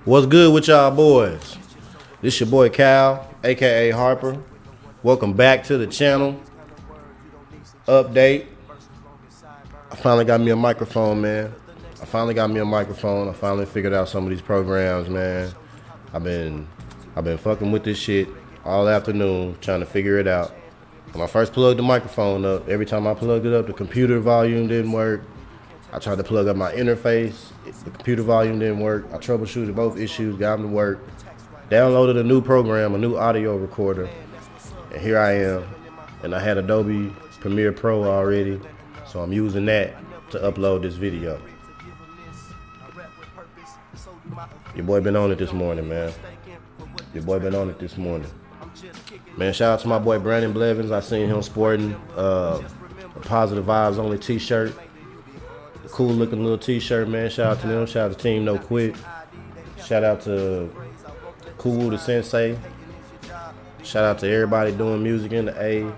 What's good with y'all boys? This your boy Cal, aka Harper. Welcome back to the channel. Update. I finally got me a microphone, man. I finally figured out some of these programs, man. I've been fucking with this shit all afternoon, trying to figure it out. When I first plugged the microphone up, every time I plugged it up, the computer volume didn't work. I tried to plug up my interface. The computer volume didn't work. I troubleshooted both issues, got them to work. Downloaded a new program, a new audio recorder. And here I am. And I had Adobe Premiere Pro already. So I'm using that to upload this video. Your boy been on it this morning, man. Man, shout out to my boy Brandon Blevins. I seen him sporting a Positive Vibes Only t-shirt. Cool looking little t-shirt, man. Shout out to them. Shout out to Team No Quit. Shout out to Cool the Sensei. Shout out to everybody doing music in the A.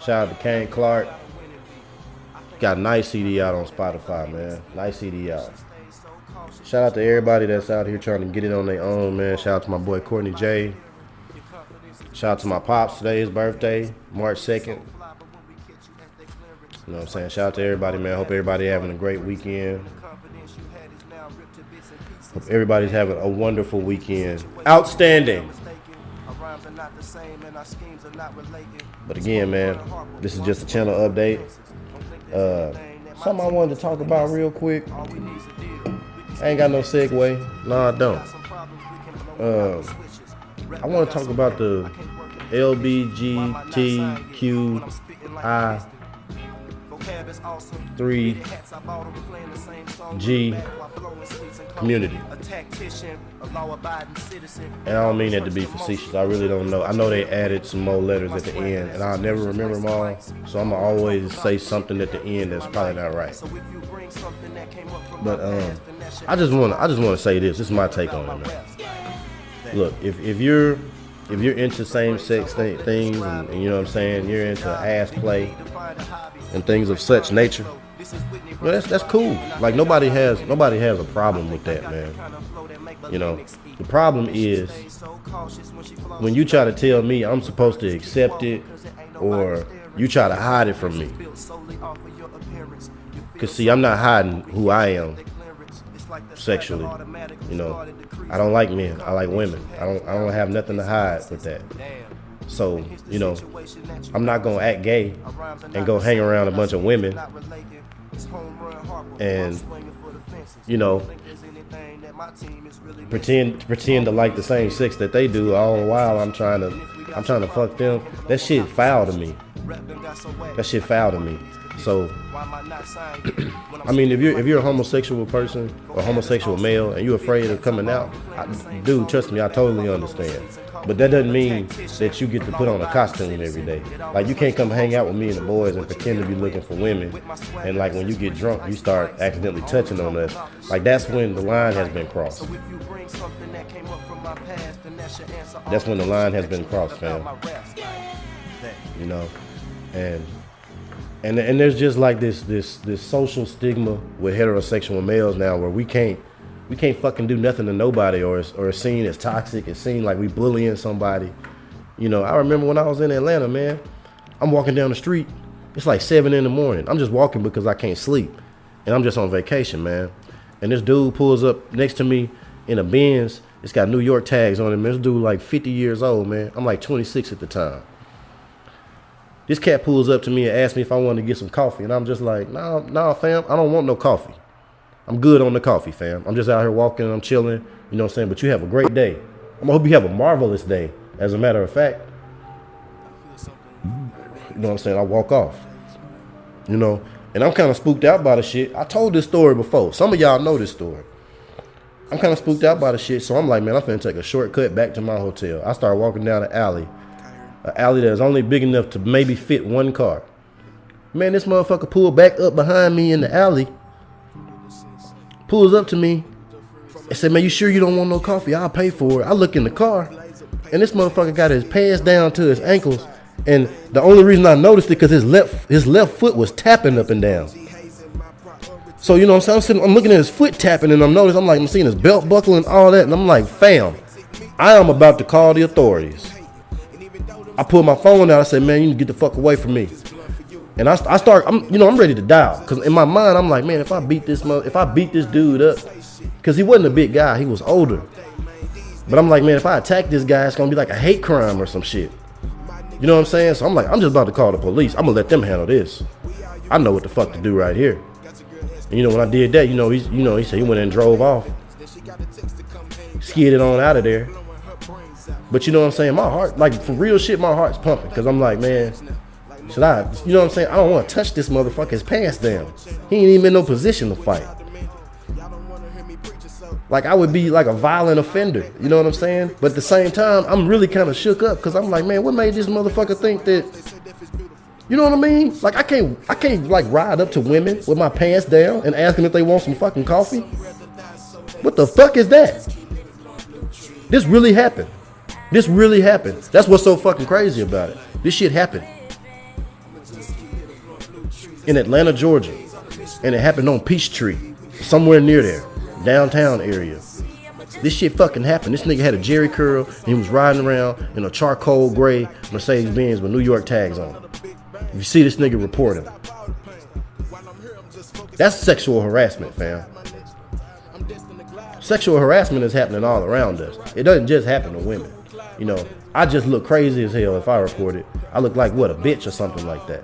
Shout out to Kane Clark. Got a nice CD out on Spotify, man. Nice CD out. Shout out to everybody that's out here trying to get it on their own, man. Shout out to my boy Courtney J. Shout out to my pops. Today his birthday, March 2nd. You know what I'm saying? Shout out to everybody, man. Hope everybody having a great weekend. Hope everybody's having a wonderful weekend. Outstanding. But again, man, this is just a channel update. Something I wanted to talk about real quick. I ain't got no segue. No, I don't. I want to talk about the LGBTQI 3G community. And I don't mean that to be facetious. I really don't know. I know they added some more letters at the end, and I'll never remember them all. So I'm gonna always say something at the end that's probably not right. But I just wanna say this. This is my take on it, man. Look, if you're into same-sex things, and you know what I'm saying, you're into ass play and things of such nature, well, that's cool. Like nobody has a problem with that, man. You know, the problem is when you try to tell me I'm supposed to accept it, or you try to hide it from me. Cause see, I'm not hiding who I am sexually. You know, I don't like men. I like women. I don't have nothing to hide with that. So, you know, I'm not gonna act gay and go hang around a bunch of women and, you know, pretend to like the same sex that they do all the while I'm trying to fuck them. That shit foul to me. So, I mean, if you're a homosexual person or homosexual male and you're afraid of coming out, dude, trust me, I totally understand. But that doesn't mean that you get to put on a costume every day. Like, you can't come hang out with me and the boys and pretend to be looking for women, and like when you get drunk, you start accidentally touching on us. Like, that's when the line has been crossed. That's when the line has been crossed, fam. You know, and there's just like this social stigma with heterosexual males now, where we can't fucking do nothing to nobody, or it's seen as toxic. It's seen like we bullying somebody. You know, I remember when I was in Atlanta, man, I'm walking down the street. It's like 7 in the morning. I'm just walking because I can't sleep, and I'm just on vacation, man. And this dude pulls up next to me in a Benz. It's got New York tags on it. Man, this dude like 50 years old, man. I'm like 26 at the time. This cat pulls up to me and asks me if I want to get some coffee, and I'm just like, nah, fam, I don't want no coffee. I'm good on the coffee, fam. I'm just out here walking, I'm chilling, you know what I'm saying? But you have a great day. I hope you have a marvelous day, as a matter of fact. You know what I'm saying? I walk off, you know? And I'm kind of spooked out by the shit. I told this story before. Some of y'all know this story. I'm kind of spooked out by the shit, so I'm like, man, I'm finna take a shortcut back to my hotel. I start walking down the alley. An alley that's only big enough to maybe fit one car. Man, this motherfucker pulled back up behind me in the alley. Pulls up to me and said, man, you sure you don't want no coffee? I'll pay for it. I look in the car, and this motherfucker got his pants down to his ankles, and the only reason I noticed it because his left foot was tapping up and down. So, you know what I'm saying? I'm looking at his foot tapping, and I'm seeing his belt buckle and all that, and I'm like, fam, I am about to call the authorities. I pulled my phone out. I said, man, you need to get the fuck away from me. And I'm ready to dial. Because in my mind, I'm like, man, if I beat this dude up, because he wasn't a big guy, he was older. But I'm like, man, if I attack this guy, it's going to be like a hate crime or some shit. You know what I'm saying? So I'm like, I'm just about to call the police. I'm going to let them handle this. I know what the fuck to do right here. And you know, when I did that, he said he went and drove off. Skidded on out of there. But you know what I'm saying? My heart, like for real shit, my heart's pumping. Because I'm like, man, should I, you know what I'm saying? I don't want to touch this motherfucker's pants down. He ain't even in no position to fight. Like I would be like a violent offender. You know what I'm saying? But at the same time, I'm really kind of shook up. Because I'm like, man, what made this motherfucker think that, you know what I mean? Like I can't like ride up to women with my pants down and ask them if they want some fucking coffee. What the fuck is that? This really happened. This really happened. That's what's so fucking crazy about it. This shit happened in Atlanta, Georgia, and it happened on Peachtree, somewhere near there, downtown area. This shit fucking happened. This nigga had a jerry curl and he was riding around in a charcoal gray Mercedes-Benz with New York tags on it. If you see this nigga, report him. That's sexual harassment, fam. Sexual harassment is happening all around us. It doesn't just happen to women. You know, I just look crazy as hell if I report it. I look like, what, a bitch or something like that.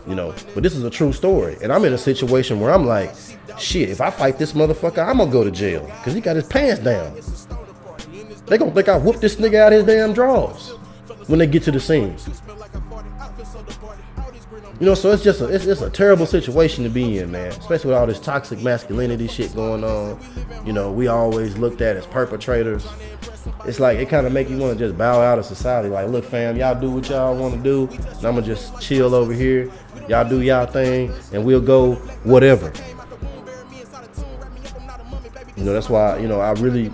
You know, but this is a true story. And I'm in a situation where I'm like, shit, if I fight this motherfucker, I'm gonna go to jail. Because he got his pants down. They gonna think I whooped this nigga out his damn drawers when they get to the scene. You know, so it's just a terrible situation to be in, man. Especially with all this toxic masculinity shit going on. You know, we always looked at as perpetrators. It's like, it kind of make you want to just bow out of society. Like, look, fam, y'all do what y'all want to do, and I'm going to just chill over here. Y'all do y'all thing, and we'll go whatever. You know, that's why, you know, I really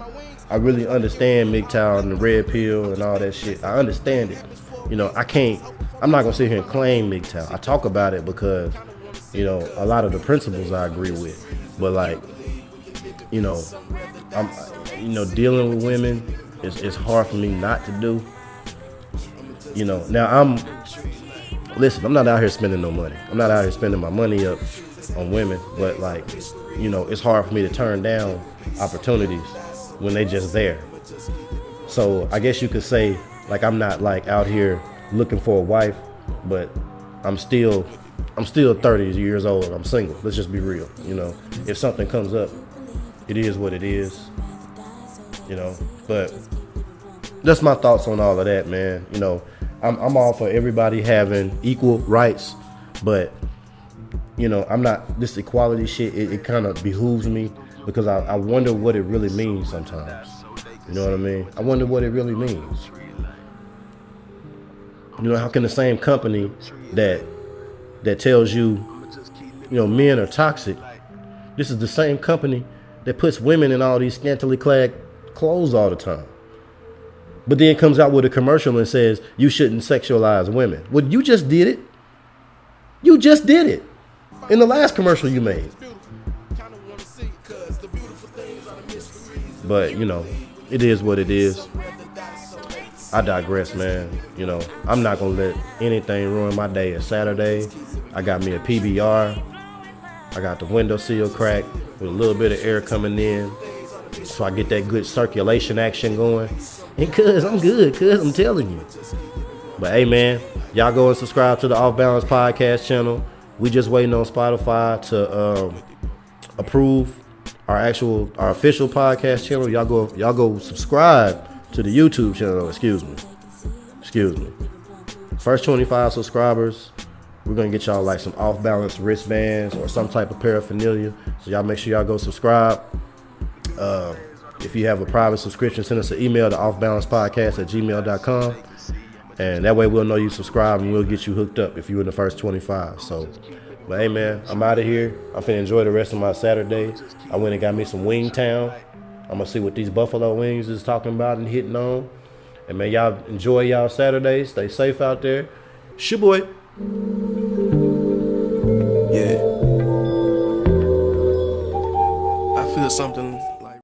understand MGTOW and the Red Pill and all that shit. I understand it. You know, I'm not going to sit here and claim MGTOW. I talk about it because, you know, a lot of the principles I agree with. But, like, you know, dealing with women is hard for me not to do. You know, now I'm not out here spending no money. I'm not out here spending my money up on women, but like, you know, it's hard for me to turn down opportunities when they just there. So I guess you could say, like, I'm not like out here looking for a wife, but I'm still 30 years old. I'm single. Let's just be real. You know, if something comes up, it is what it is. You know, but that's my thoughts on all of that, man. You know, I'm all for everybody having equal rights, but you know, I'm not, this equality shit, it kind of behooves me because I wonder what it really means sometimes. You know what I mean? I wonder what it really means. You know, how can the same company that tells you, you know, men are toxic, this is the same company that puts women in all these scantily clad clothes all the time, but then comes out with a commercial and says you shouldn't sexualize women. Well, you just did it. You just did it in the last commercial you made. But you know, it is what it is. I digress, man. You know, I'm not gonna let anything ruin my day. It's Saturday. I got me a PBR. I got the window seal cracked with a little bit of air coming in, so I get that good circulation action going. And cuz I'm good, cuz I'm telling you. But hey, man, y'all go and subscribe to the Off Balance Podcast channel. We just waiting on Spotify to approve our official podcast channel. Y'all go subscribe to the YouTube channel. Excuse me. First 25 subscribers, we're gonna get y'all like some Off Balance wristbands or some type of paraphernalia. So y'all make sure y'all go subscribe. If you have a private subscription, send us an email to offbalancepodcast@gmail.com, and that way we'll know you subscribe and we'll get you hooked up if you're in the first 25. So, but hey, man, I'm out of here. I'm finna enjoy the rest of my Saturday. I went and got me some Wingtown. I'm gonna see what these buffalo wings is talking about and hitting on. And man, y'all enjoy y'all Saturday. Stay safe out there. It's your boy. Yeah. feel something